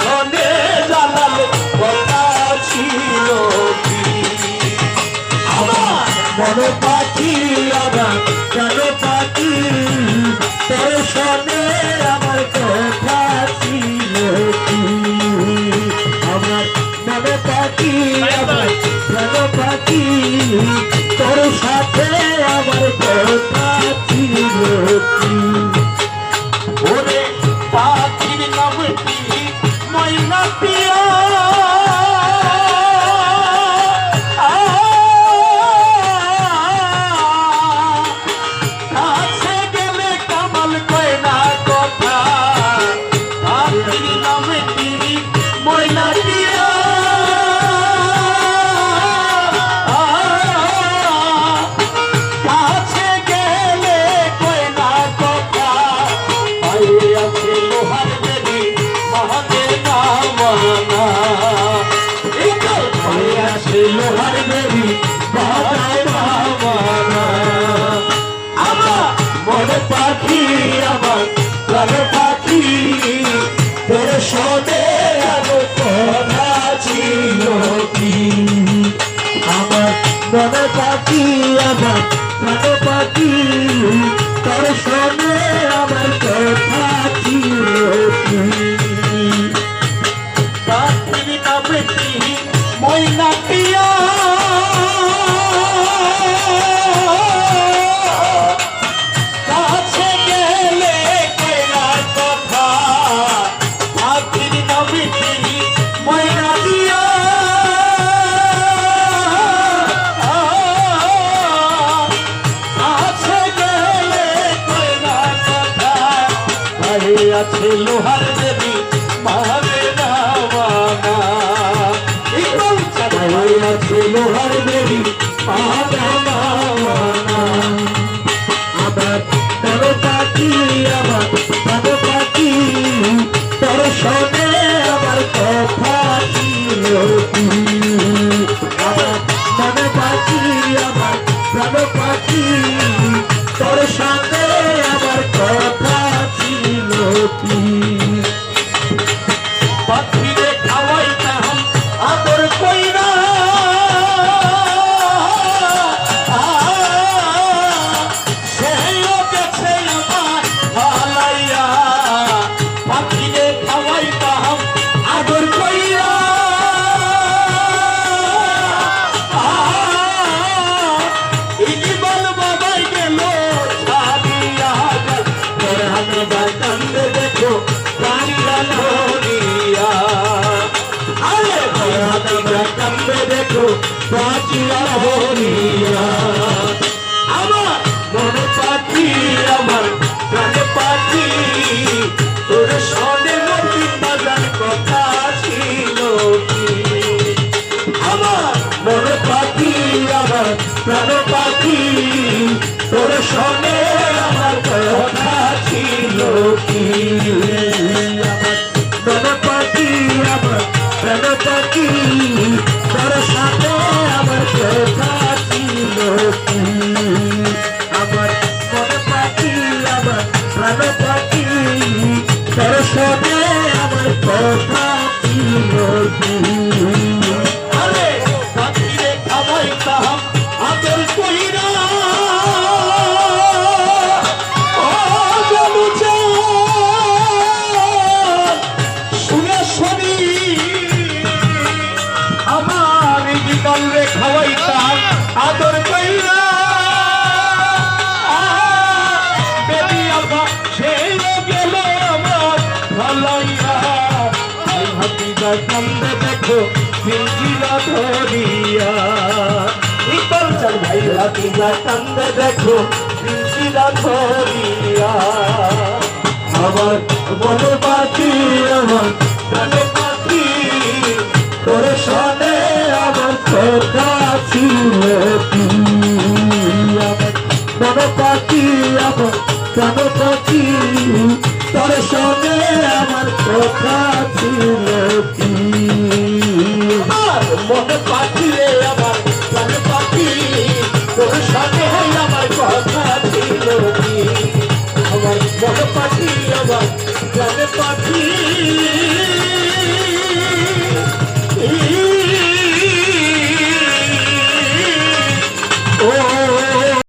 শোনে জানাল কথা ছিল কি আমার মন পাখি আমার প্রাণ পাখি তোর শোনে আমার কথা ছিল কি আমার মন পাখি আমার প্রাণ পাখি তোর সাথে আমার কথা ছিল কি ওরে পাখির নামটি ময়না পিয়া কাছে গেলে কামাল কয় না কথা পাখির নামটি ময়না পিয়া কাছে গেলে কয় না কথা আছে লোহার দেবী মহাদে না মানা আছে লোহার দেবী মহাদে না মানা আমার মন পাখি আমার প্রাণ পাখি তোর শোনে আমার কথা ছিল কি আমার মন পাখি আমার প্রাণ পাখি তোর শোনে আমার কথা ছিল কি পাখির নামটি ময়না পিয়া কাছে গেলে কয়না কথা পাখির নামটি ময়না পিয়া কাছে গেলে কয়না কথা আছে লোহার দেবী মহাবে না মানা আছে লোহার দেবী মহাবে না মানা আমার বড় পাখি আমার বড় পাখি তোর শোনে আমার কথা ছিল কি আমার বড় পাখি আমার বড় পাখি তোর সাথে আমার কথা ছিল কি পাখিরে খাওয়াইতাম আদর কইরা সেও গেছে আমার ভালাইয়া পাখিরে খাওয়াইতাম আদর কইরা ইলিবাল বাবাই গেল ছাড়িয়া তোর হাতে বাতান্দে দেখো প্রাণীরা ধরিয়া আরে তোর হাতে বাতান্দে দেখো প্রাচীরা ধরিয়া আমার মন পাখি আমার প্রাণ পাখি তোর শোনে মতি বাজার কথা ছিল কি আমার মন পাখি আমার প্রাণ পাখি তোর শোনে আমার কথা ছিল কি আমার মন পাখি আমার প্রাণ পাখি তোর সাথে আমার কথা ছিল কি আমার মন পাখি আমার প্রাণ পাখি তোর সাথে আমার কথা ছিল কি আরে পাখিরে খাওয়াইতাম আদর কইরা ও জানু শুনেশ্বরী আমার জীবন রে খাওয়াইতাম আদর কইরা বেবি আবা সেই গেল আমার ভালাইয়া হাতিটা কান্দে দেখো পিঞ্জিরা ধরিয়া ইকবাল চল ভাই হাতিটা কান্দে দেখো পিঞ্জিরা ধরিয়া আমার মন পাখি আমার প্রাণ পাখি তোর শোনে আমার কথা ছিল কি আমার মন পাখি আমার প্রাণ পাখি তোর শোনে আমার কথা ছিল কি আমার মন পাখি রে আমার প্রাণ পাখি তোর শোনে আমার কথা ছিল কি আমার মন পাখি আমার প্রাণ পাখি